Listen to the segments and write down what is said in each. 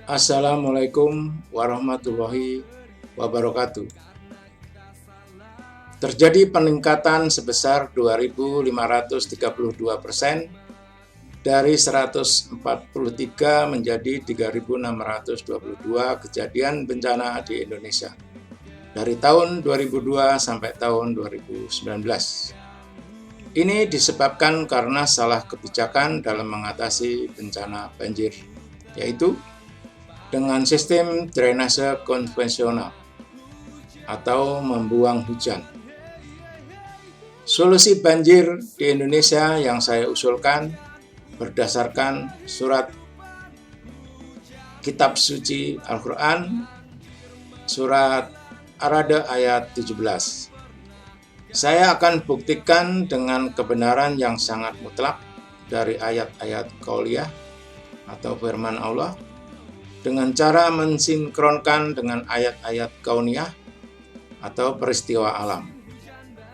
Assalamualaikum warahmatullahi wabarakatuh. Terjadi peningkatan sebesar 2.532% dari 143 menjadi 3.622 kejadian bencana di Indonesia dari tahun 2002 sampai tahun 2019. Ini disebabkan karena salah kebijakan dalam mengatasi bencana banjir, yaitu dengan sistem drainase konvensional atau membuang hujan. Solusi banjir di Indonesia yang saya usulkan berdasarkan surat Kitab Suci Al-Quran, surat Ar-Ra'd ayat 17. Saya akan buktikan dengan kebenaran yang sangat mutlak dari ayat-ayat qauliyah atau firman Allah dengan cara mensinkronkan dengan ayat-ayat kauniyah atau peristiwa alam.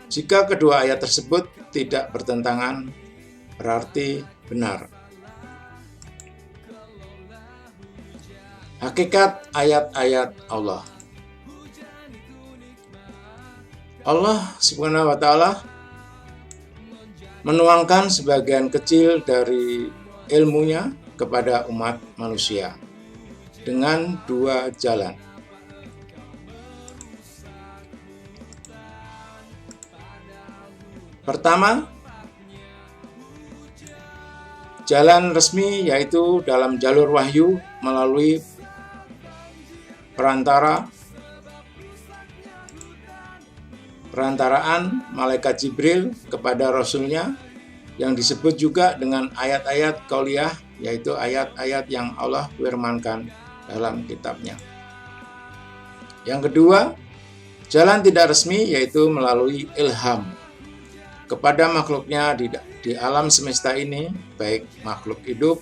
Jika kedua ayat tersebut tidak bertentangan, berarti benar. Hakikat ayat-ayat Allah. Allah Subhanahu wa Ta'ala menuangkan sebagian kecil dari ilmunya kepada umat manusia dengan dua jalan. Pertama, jalan resmi yaitu dalam jalur wahyu melalui perantaraan malaikat Jibril kepada Rasulnya yang disebut juga dengan ayat-ayat qauliyah, yaitu ayat-ayat yang Allah firmankan dalam kitabnya. Yang kedua, jalan tidak resmi yaitu melalui ilham kepada makhluknya di alam semesta ini, baik makhluk hidup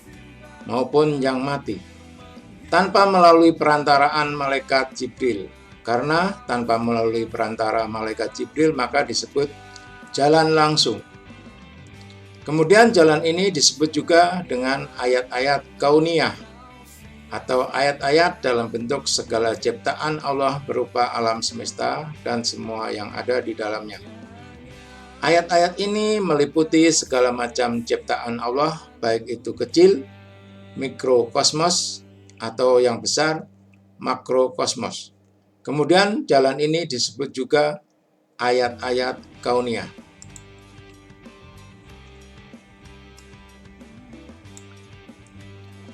maupun yang mati, tanpa melalui perantaraan malaikat Jibril. Karena tanpa melalui perantara malaikat Jibril maka disebut jalan langsung. Kemudian jalan ini disebut juga dengan ayat-ayat kauniyah atau ayat-ayat dalam bentuk segala ciptaan Allah berupa alam semesta dan semua yang ada di dalamnya. Ayat-ayat ini meliputi segala macam ciptaan Allah, baik itu kecil, mikrokosmos, atau yang besar, makrokosmos. Kemudian jalan ini disebut juga ayat-ayat kauniyah.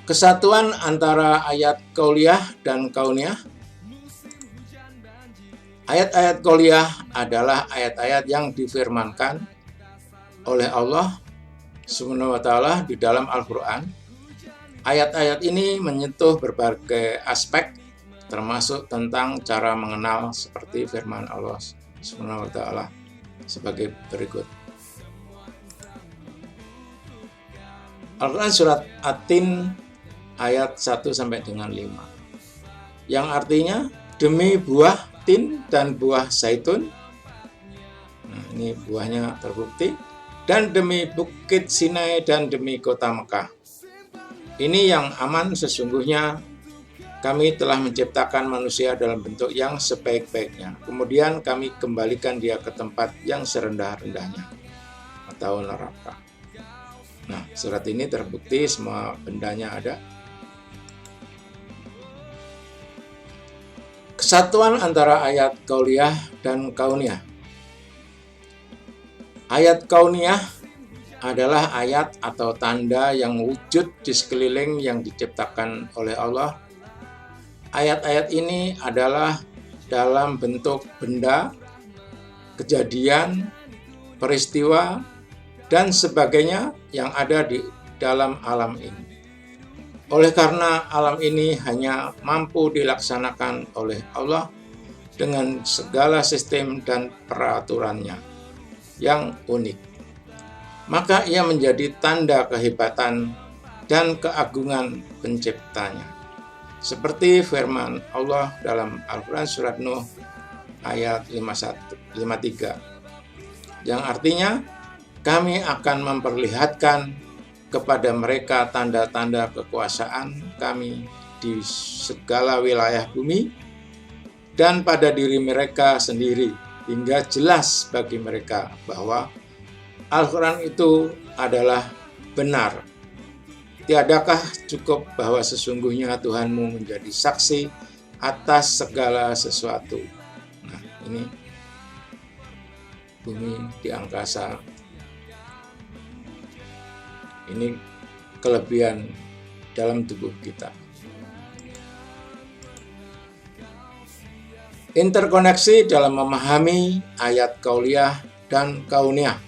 Kesatuan antara ayat qauliyah dan kauniyah. Ayat-ayat qauliyah adalah ayat-ayat yang difirmankan oleh Allah Subhanahu wa Ta'ala di dalam Al-Quran. Ayat-ayat ini menyentuh berbagai aspek termasuk tentang cara mengenal seperti firman Allah Subhanahu wa Ta'ala sebagai berikut. Al-Quran surat At-Tin ayat 1 sampai dengan 5. Yang artinya demi buah tin dan buah zaitun. Nah, ini buahnya terbukti. Dan demi bukit Sinai dan demi kota Mekah. Ini yang aman, sesungguhnya kami telah menciptakan manusia dalam bentuk yang sebaik-baiknya. Kemudian kami kembalikan dia ke tempat yang serendah-rendahnya atau neraka. Nah, surat ini terbukti semua bendanya ada. Kesatuan antara ayat qauliyah dan kauniyah. Ayat kauniyah adalah ayat atau tanda yang wujud di sekeliling yang diciptakan oleh Allah. Ayat-ayat ini adalah dalam bentuk benda, kejadian, peristiwa, dan sebagainya yang ada di dalam alam ini. Oleh karena alam ini hanya mampu dilaksanakan oleh Allah dengan segala sistem dan peraturannya yang unik, maka ia menjadi tanda kehebatan dan keagungan penciptanya. Seperti firman Allah dalam Al-Quran surat Nuh ayat 53, yang artinya kami akan memperlihatkan kepada mereka tanda-tanda kekuasaan kami di segala wilayah bumi dan pada diri mereka sendiri, hingga jelas bagi mereka bahwa Al-Quran itu adalah benar. Tiadakah cukup bahwa sesungguhnya Tuhanmu menjadi saksi atas segala sesuatu. Nah, ini bumi di angkasa. Ini kelebihan dalam tubuh kita. Interkoneksi dalam memahami ayat Qauliyah dan Kauniyah.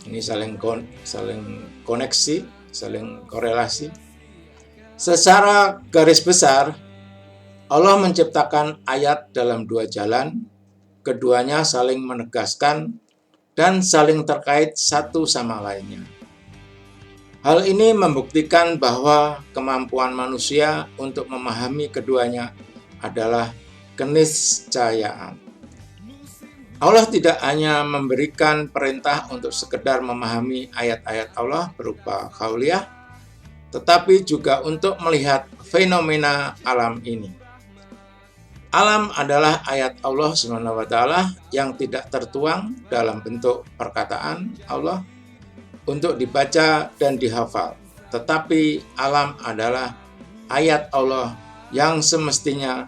Ini saling koneksi, saling korelasi. Secara garis besar, Allah menciptakan ayat dalam dua jalan, keduanya saling menegaskan dan saling terkait satu sama lainnya. Hal ini membuktikan bahwa kemampuan manusia untuk memahami keduanya adalah keniscayaan. Allah tidak hanya memberikan perintah untuk sekedar memahami ayat-ayat Allah berupa qauliyah, tetapi juga untuk melihat fenomena alam ini. Alam adalah ayat Allah SWT yang tidak tertuang dalam bentuk perkataan Allah untuk dibaca dan dihafal, tetapi alam adalah ayat Allah yang semestinya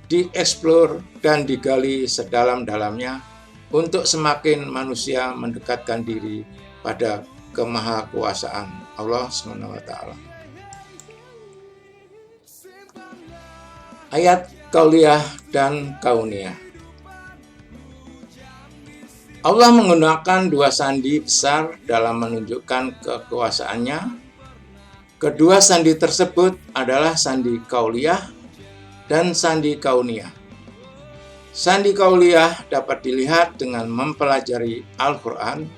dieksplor dan digali sedalam-dalamnya untuk semakin manusia mendekatkan diri pada kemahakuasaan Allah SWT. Ayat Qauliyah dan Kauniyah. Allah menggunakan dua sandi besar dalam menunjukkan kekuasaannya. Kedua sandi tersebut adalah sandi Qauliyah dan sandi Kauniyah. Sandi Qauliyah dapat dilihat dengan mempelajari Al-Quran,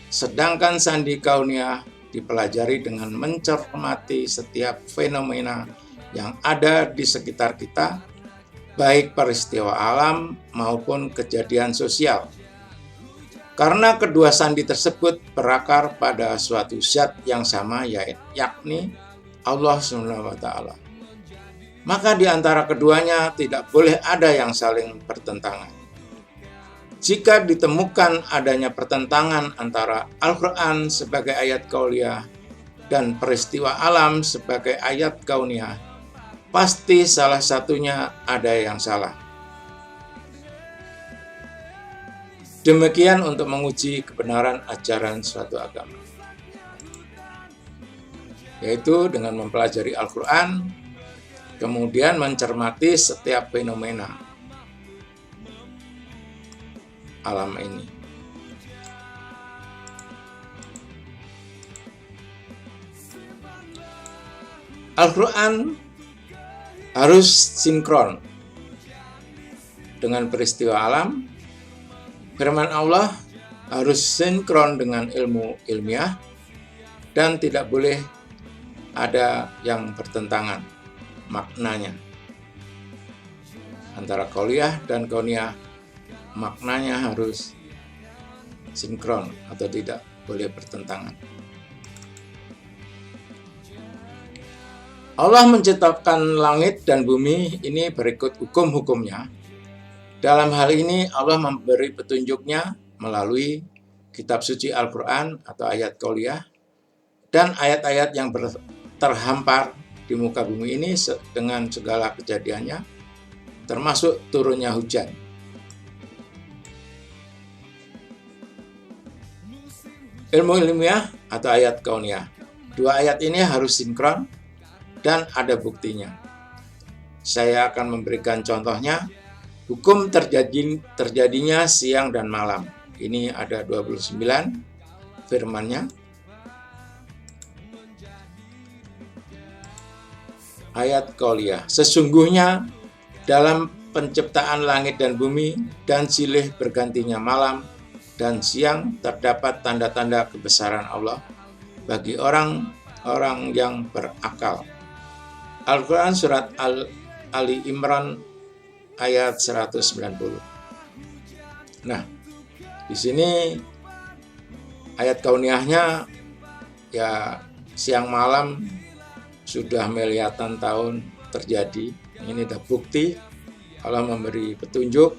sedangkan sandi Kauniyah dipelajari dengan mencermati setiap fenomena yang ada di sekitar kita, baik peristiwa alam maupun kejadian sosial. Karena kedua sandi tersebut berakar pada suatu zat yang sama, yakni Allah SWT. Maka di antara keduanya tidak boleh ada yang saling bertentangan. Jika ditemukan adanya pertentangan antara Al-Quran sebagai ayat Qauliyah dan peristiwa alam sebagai ayat Kauniyah, pasti salah satunya ada yang salah. Demikian untuk menguji kebenaran ajaran suatu agama, yaitu dengan mempelajari Al-Quran, kemudian mencermati setiap fenomena alam ini. Al-Quran harus sinkron dengan peristiwa alam. Firman Allah harus sinkron dengan ilmu ilmiah dan tidak boleh ada yang bertentangan maknanya. Antara qauliyah dan kauniyah maknanya harus sinkron atau tidak boleh bertentangan. Allah menciptakan langit dan bumi ini berikut hukum-hukumnya. Dalam hal ini Allah memberi petunjuknya melalui kitab suci Al-Quran atau ayat qauliyah dan ayat-ayat yang terhampar di muka bumi ini dengan segala kejadiannya, termasuk turunnya hujan. Ilmu ilmiah atau ayat kauniyah. Dua ayat ini harus sinkron dan ada buktinya. Saya akan memberikan contohnya. Hukum terjadinya siang dan malam. Ini ada 29 firman-Nya. Ayat qauliyah. Sesungguhnya dalam penciptaan langit dan bumi dan silih bergantinya malam dan siang terdapat tanda-tanda kebesaran Allah bagi orang-orang yang berakal. Al-Quran surat Ali Imran ayat 190. Nah, di sini ayat kauniyahnya ya siang malam sudah miliaran tahun terjadi. Ini adalah bukti Allah memberi petunjuk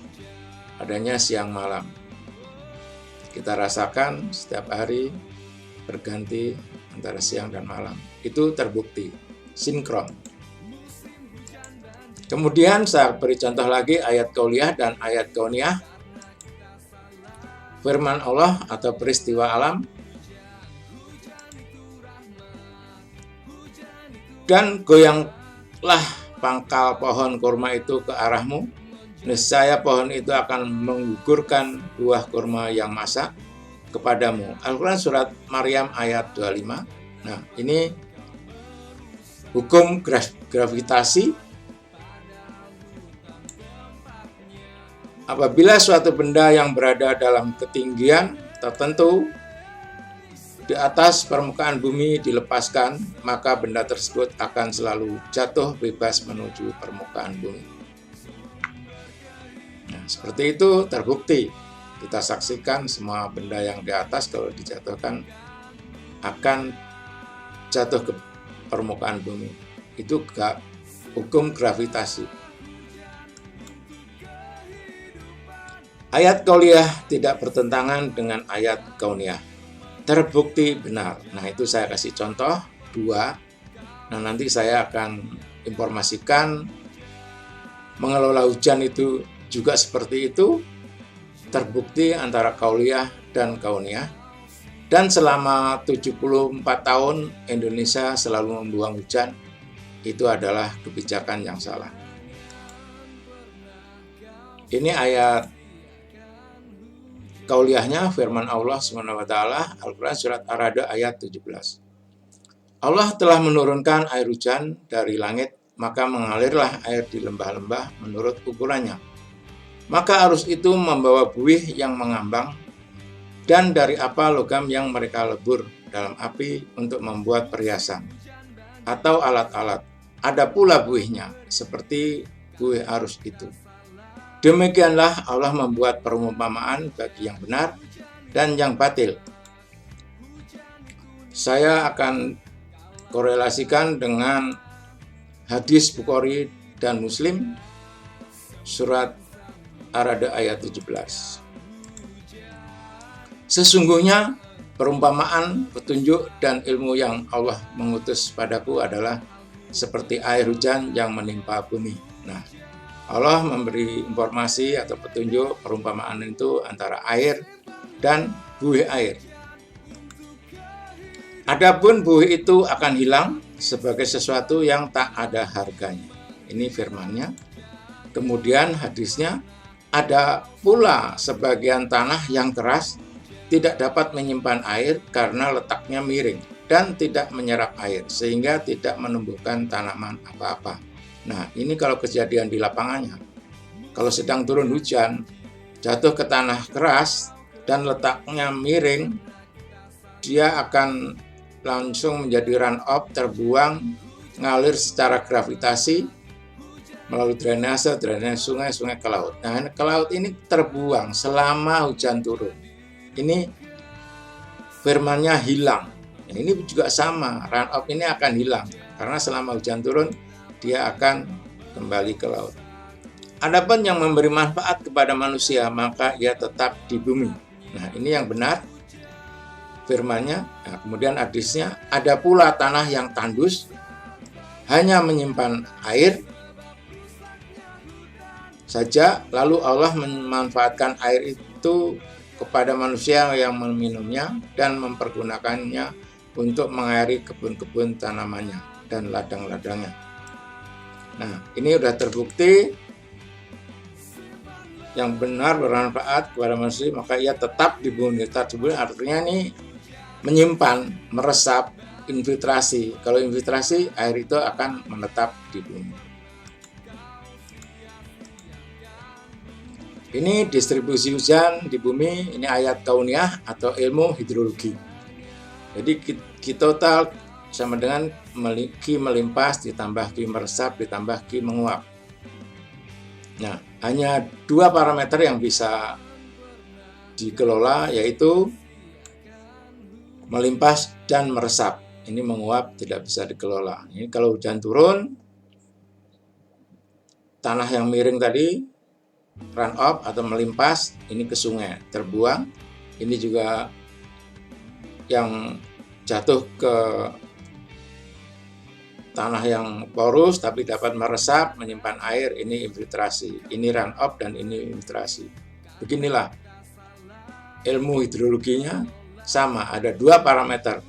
adanya siang malam. Kita rasakan setiap hari berganti antara siang dan malam. Itu terbukti, sinkron. Kemudian saya beri contoh lagi ayat qauliyah dan ayat kauniyah. Firman Allah atau peristiwa alam. Dan goyanglah pangkal pohon kurma itu ke arahmu, niscaya pohon itu akan menggugurkan buah kurma yang masak kepadamu. Al-Quran surat Maryam ayat 25. Nah, ini hukum gravitasi. Apabila suatu benda yang berada dalam ketinggian tertentu di atas permukaan bumi dilepaskan, maka benda tersebut akan selalu jatuh bebas menuju permukaan bumi. Nah, seperti itu terbukti. Kita saksikan semua benda yang di atas kalau dijatuhkan akan jatuh ke permukaan bumi. Itu hukum gravitasi. Ayat qauliyah tidak bertentangan dengan ayat kauniyah. Terbukti benar. Nah, itu saya kasih contoh 2. Nah, nanti saya akan informasikan mengelola hujan itu juga seperti itu. Terbukti antara qauliyah dan kauniyah. Dan selama 74 tahun Indonesia selalu membuang hujan. Itu adalah kebijakan yang salah. Ini ayat kauliyahnya firman Allah SWT, Al-Quran surat Ar-Ra'd ayat 17. Allah telah menurunkan air hujan dari langit, maka mengalirlah air di lembah-lembah menurut ukurannya. Maka arus itu membawa buih yang mengambang, dan dari apa logam yang mereka lebur dalam api untuk membuat perhiasan, atau alat-alat. Ada pula buihnya, seperti buih arus itu. Demikianlah Allah membuat perumpamaan bagi yang benar dan yang batil. Saya akan korelasikan dengan hadis Bukhari dan Muslim surat Ar-Ra'd ayat 17. Sesungguhnya perumpamaan, petunjuk, dan ilmu yang Allah mengutus padaku adalah seperti air hujan yang menimpa bumi. Nah, Allah memberi informasi atau petunjuk perumpamaan itu antara air dan buih air. Adapun buih itu akan hilang sebagai sesuatu yang tak ada harganya. Ini firman-Nya. Kemudian hadisnya, ada pula sebagian tanah yang keras tidak dapat menyimpan air karena letaknya miring dan tidak menyerap air sehingga tidak menumbuhkan tanaman apa-apa. Nah, ini kalau kejadian di lapangannya. Kalau sedang turun hujan, jatuh ke tanah keras dan letaknya miring, dia akan langsung menjadi run off, terbuang, ngalir secara gravitasi melalui drainase sungai ke laut. Nah, ke laut ini terbuang selama hujan turun. Ini firman-Nya hilang. Nah, ini juga sama, run off ini akan hilang karena selama hujan turun dia akan kembali ke laut. Adapun yang memberi manfaat kepada manusia, maka ia tetap di bumi. Nah, ini yang benar firman-Nya. Nah, kemudian hadisnya, ada pula tanah yang tandus, hanya menyimpan air saja, lalu Allah memanfaatkan air itu kepada manusia yang meminumnya dan mempergunakannya untuk mengairi kebun-kebun tanamannya dan ladang-ladangnya. Nah, ini sudah terbukti yang benar bermanfaat kepada manusia, maka ia tetap di bumi. Artinya ini menyimpan, meresap, infiltrasi. Kalau infiltrasi, air itu akan menetap di bumi. Ini distribusi hujan di bumi, ini ayat kauniyah atau ilmu hidrologi. Jadi total sama dengan ki melimpas ditambah ki meresap ditambah ki menguap. Nah, hanya 2 parameter yang bisa dikelola, yaitu melimpas dan meresap. ini menguap, tidak bisa dikelola. Ini kalau hujan turun, tanah yang miring tadi run off atau melimpas, ini ke sungai, terbuang. Ini juga yang jatuh ke tanah yang porus tapi dapat meresap, menyimpan air, ini infiltrasi. Ini run off dan ini infiltrasi. Beginilah ilmu hidrologinya, sama, ada dua parameter.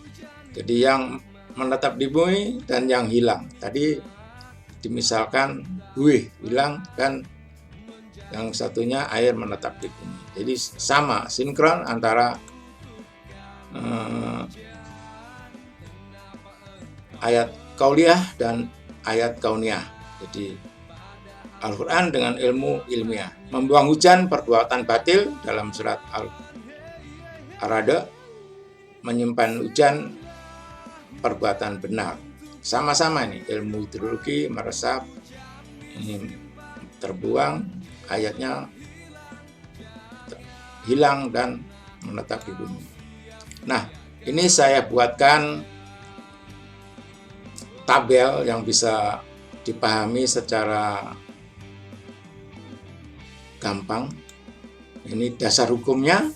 Jadi yang menetap di bumi dan yang hilang. Tadi dimisalkan buih hilang dan yang satunya air menetap di bumi. Jadi sama, sinkron antara ayat kauliyah dan ayat kauniyah. Jadi Al-Quran dengan ilmu ilmiah. Membuang hujan perbuatan batil dalam surat Al-Arad, menyimpan hujan perbuatan benar. Sama-sama ini ilmu hidrologi, meresap, ini terbuang, ayatnya hilang dan menetap di bumi. Nah, ini saya buatkan tabel yang bisa dipahami secara gampang. Ini dasar hukumnya,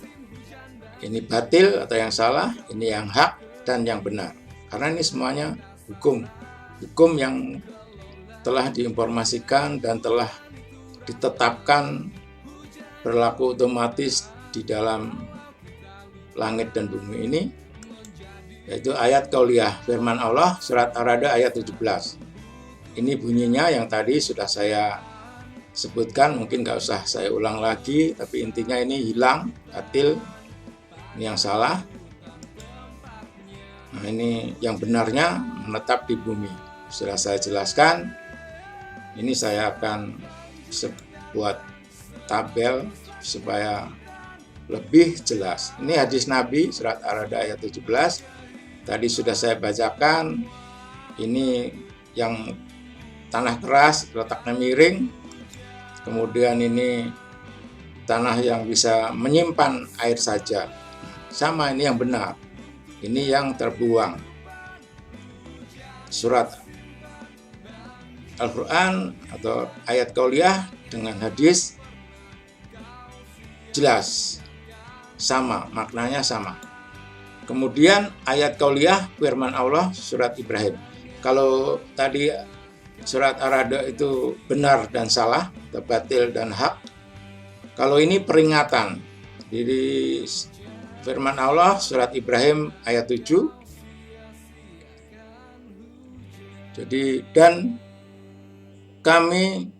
ini batil atau yang salah, ini yang hak dan yang benar. Karena ini semuanya hukum yang telah diinformasikan dan telah ditetapkan berlaku otomatis di dalam langit dan bumi ini, yaitu ayat kauliyah firman Allah surat Ar-Ra'd ayat 17. Ini bunyinya yang tadi sudah saya sebutkan, mungkin nggak usah saya ulang lagi, tapi intinya ini hilang, batil, ini yang salah. Nah, ini yang benarnya menetap di bumi. Sudah saya jelaskan. Ini saya akan buat tabel supaya lebih jelas. Ini hadis Nabi surat Ar-Ra'd ayat 17. Tadi sudah saya bacakan. Ini yang tanah keras, letaknya miring. Kemudian ini tanah yang bisa menyimpan air saja. Sama, ini yang benar. Ini yang terbuang. Surat Al-Quran atau ayat kauliyah dengan hadis jelas. Sama, maknanya sama. Kemudian ayat kauliyah firman Allah surat Ibrahim. Kalau tadi surat Ar-Ra'd itu benar dan salah, atau batil dan hak. Kalau ini peringatan. Jadi firman Allah surat Ibrahim ayat 7. Jadi, dan kami,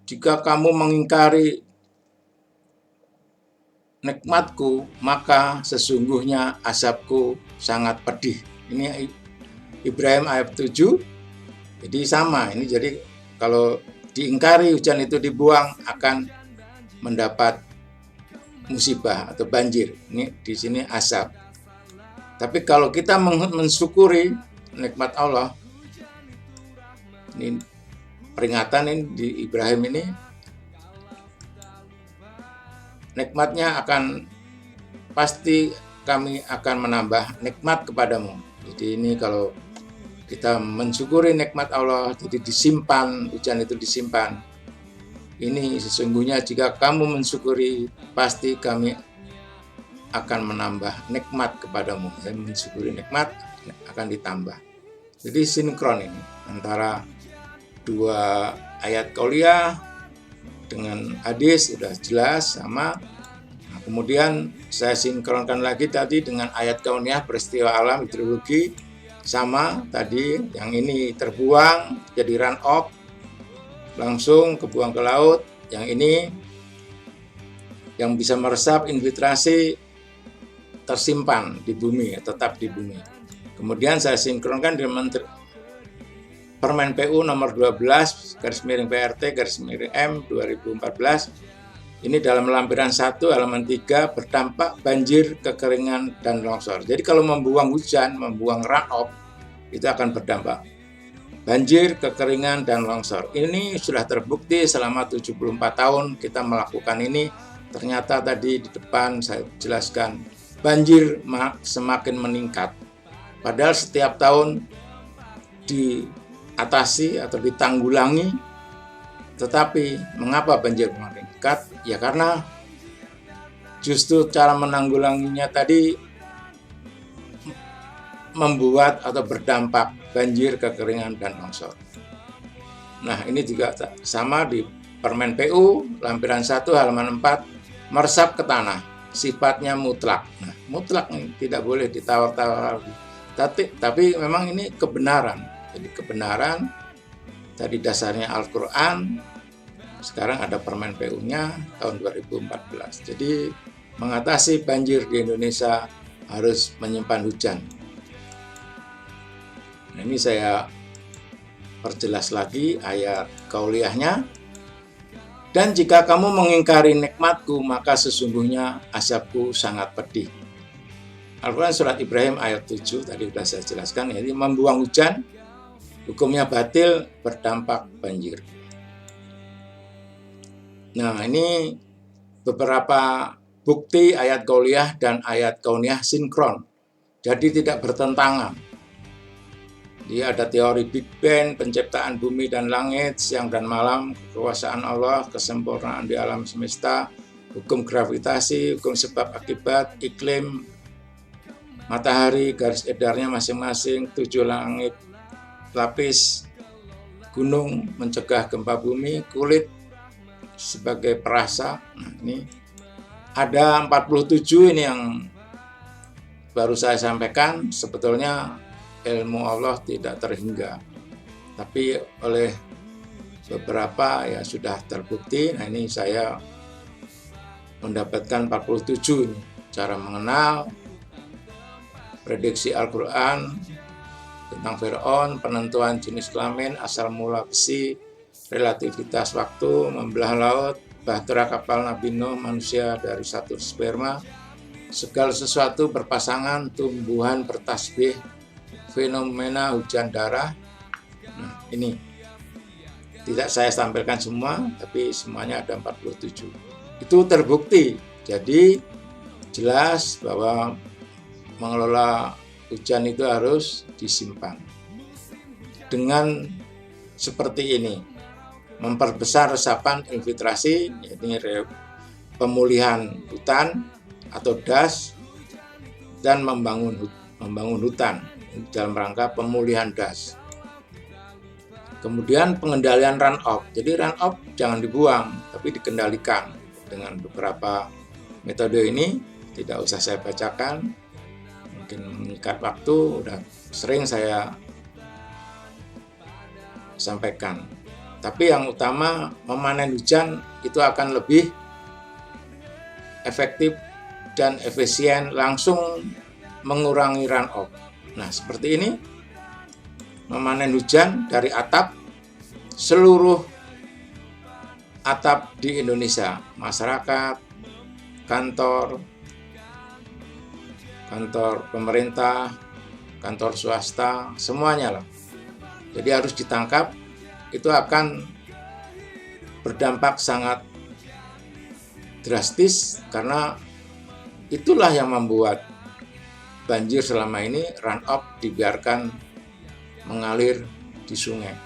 jika kamu mengingkari nikmatku, maka sesungguhnya azabku sangat pedih. Ini Ibrahim ayat 7. Jadi sama, ini jadi kalau diingkari hujan itu dibuang akan mendapat musibah atau banjir. Ini di sini azab. Tapi kalau kita mensyukuri nikmat Allah, ini peringatan ini di Ibrahim ini, nikmatnya akan pasti kami akan menambah nikmat kepadamu. Jadi ini kalau kita mensyukuri nikmat Allah, jadi disimpan, hujan itu disimpan. Ini sesungguhnya jika kamu mensyukuri, pasti kami akan menambah nikmat kepadamu. Dan mensyukuri nikmat akan ditambah. Jadi sinkron ini antara dua ayat kauliyah dengan hadis sudah jelas sama. Nah, kemudian saya sinkronkan lagi tadi dengan ayat kauniyah peristiwa alam hidrologi, sama tadi. Yang ini terbuang jadi run off, langsung kebuang ke laut. Yang ini yang bisa meresap infiltrasi tersimpan di bumi, tetap di bumi. Kemudian saya sinkronkan dengan Permen PU nomor 12 /PRT /M 2014. Ini dalam lampiran 1 halaman 3 berdampak banjir, kekeringan dan longsor. Jadi kalau membuang hujan, membuang runoff itu akan berdampak banjir, kekeringan dan longsor. Ini sudah terbukti selama 74 tahun kita melakukan ini. Ternyata tadi di depan saya jelaskan banjir semakin meningkat. Padahal setiap tahun diatasi atau ditanggulangi, tetapi mengapa banjir meningkat? Ya karena justru cara menanggulanginya tadi membuat atau berdampak banjir, kekeringan, dan longsor. Nah, ini juga sama di Permen PU lampiran 1 halaman 4, meresap ke tanah, sifatnya mutlak. Nah, mutlak ini tidak boleh ditawar-tawar. Tapi memang ini kebenaran. Jadi kebenaran tadi dasarnya Al-Quran, sekarang ada Permen PU-nya tahun 2014. Jadi mengatasi banjir di Indonesia harus menyimpan hujan. Nah, ini saya perjelas lagi ayat qauliyahnya. Dan jika kamu mengingkari nikmatku, maka sesungguhnya azabku sangat pedih. Al-Quran surat Ibrahim ayat 7 tadi sudah saya jelaskan, jadi membuang hujan hukumnya batil, berdampak banjir. Nah, ini beberapa bukti ayat qauliyah dan ayat kauniyah sinkron, jadi tidak bertentangan. Dia ada teori Big Bang, penciptaan bumi dan langit, siang dan malam, kekuasaan Allah, kesempurnaan di alam semesta, hukum gravitasi, hukum sebab akibat, iklim, matahari, garis edarnya masing-masing, 7 langit, lapis, gunung, mencegah gempa bumi, kulit sebagai perasa. Nah, ini ada 47 ini yang baru saya sampaikan. Sebetulnya ilmu Allah tidak terhingga, tapi oleh beberapa ya sudah terbukti. Nah, ini saya mendapatkan 47 ini cara mengenal, prediksi Al-Quran tentang Fir'aun, penentuan jenis kelamin, asal mula besi, relativitas waktu, membelah laut, bahtera kapal Nabi Nuh, manusia dari satu sperma, segala sesuatu berpasangan, tumbuhan bertasbih, fenomena hujan darah. Nah, ini tidak saya tampilkan semua, tapi semuanya ada 47. Itu terbukti. Jadi jelas bahwa mengelola hujan itu harus disimpan dengan seperti ini: memperbesar resapan infiltrasi, yaitu pemulihan hutan atau das, dan membangun hutan dalam rangka pemulihan das. Kemudian pengendalian run off. Jadi run off jangan dibuang, tapi dikendalikan dengan beberapa metode ini. Tidak usah saya bacakan, mungkin mengikat waktu, udah sering saya sampaikan. Tapi yang utama, memanen hujan itu akan lebih efektif dan efisien, langsung mengurangi run off. Nah, seperti ini, memanen hujan dari atap, seluruh atap di Indonesia, masyarakat, kantor pemerintah, kantor swasta, semuanya lah. Jadi harus ditangkap, itu akan berdampak sangat drastis, karena itulah yang membuat banjir selama ini run off dibiarkan mengalir di sungai.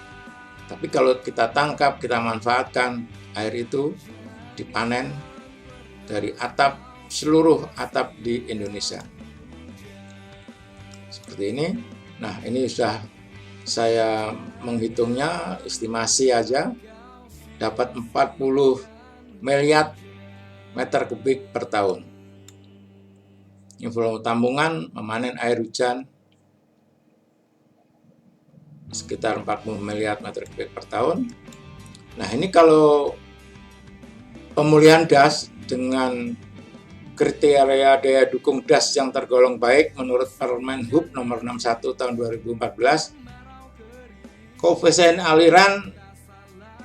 Tapi kalau kita tangkap, kita manfaatkan, air itu dipanen dari atap, seluruh atap di Indonesia. Seperti ini. Nah, ini sudah saya menghitungnya, estimasi aja dapat 40 miliar meter kubik per tahun. Info Tambungan memanen air hujan sekitar 40 miliar meter kubik per tahun. Nah, ini kalau pemulihan das dengan kriteria daya dukung das yang tergolong baik menurut Permen Hub nomor 61 tahun 2014, koefisien aliran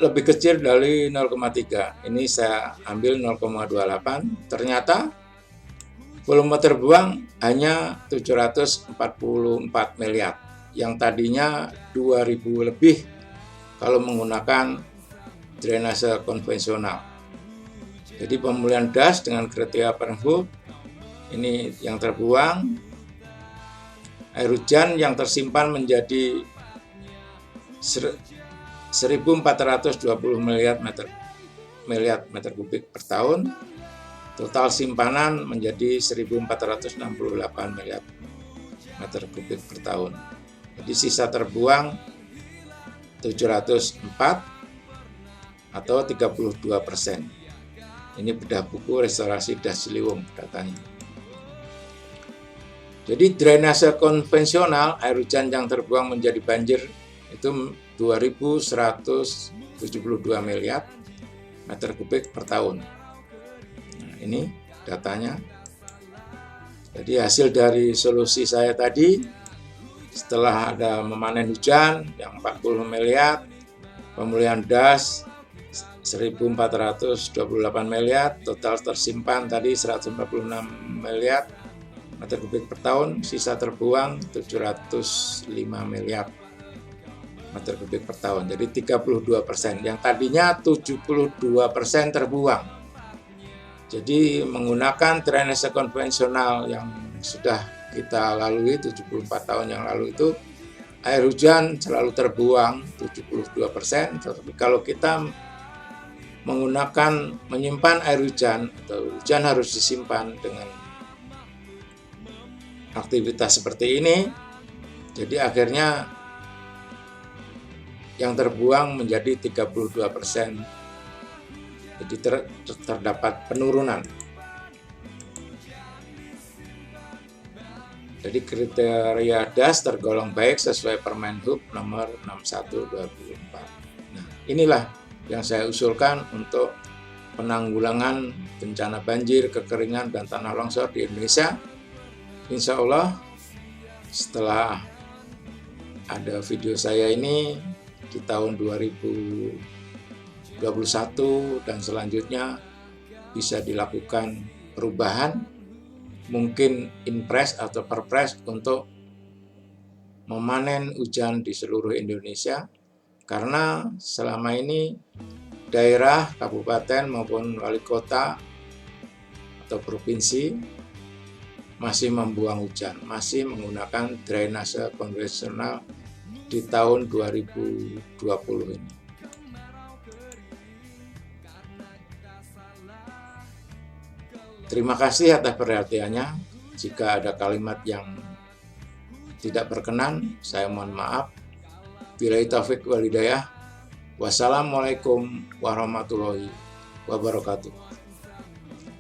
lebih kecil dari 0,3. Ini saya ambil 0,28. Ternyata volume terbuang hanya 744 miliar, yang tadinya 2000 lebih kalau menggunakan drainase konvensional. Jadi pemulihan das dengan kriteria Permen Hub, ini yang terbuang air hujan yang tersimpan menjadi 1.420 miliar meter kubik per tahun. Total simpanan menjadi 1.468 miliar meter kubik per tahun. Jadi sisa terbuang 704 atau 32%. Ini bedah buku Restorasi Das Ciliwung datanya. Jadi drainase konvensional air hujan yang terbuang menjadi banjir itu 2.172 miliar meter kubik per tahun. Nah, ini datanya. Jadi hasil dari solusi saya tadi, setelah ada memanen hujan yang 40 miliar, pemulihan das 1.428 miliar, total tersimpan tadi 146 miliar meter kubik per tahun, sisa terbuang 705 miliar meter kubik per tahun. Jadi 32%. Yang tadinya 72% terbuang. Jadi menggunakan drainase konvensional yang sudah kita lalui 74 tahun yang lalu itu, air hujan selalu terbuang 72%. Tapi kalau kita menyimpan air hujan, atau hujan harus disimpan dengan aktivitas seperti ini, jadi akhirnya yang terbuang menjadi 32%. Jadi terdapat penurunan. Jadi kriteria DAS tergolong baik sesuai Permenhub nomor 61/2024. Nah, inilah yang saya usulkan untuk penanggulangan bencana banjir, kekeringan, dan tanah longsor di Indonesia. Insya Allah setelah ada video saya ini di tahun 2021 dan selanjutnya bisa dilakukan perubahan, mungkin Inpres atau Perpres untuk memanen hujan di seluruh Indonesia, karena selama ini daerah, kabupaten maupun wali kota atau provinsi masih membuang hujan, masih menggunakan drainase konvensional di tahun 2020 ini. Terima kasih atas perhatiannya. Jika ada kalimat yang tidak berkenan, saya mohon maaf. Billahi taufik wal hidayah. Wassalamualaikum warahmatullahi wabarakatuh.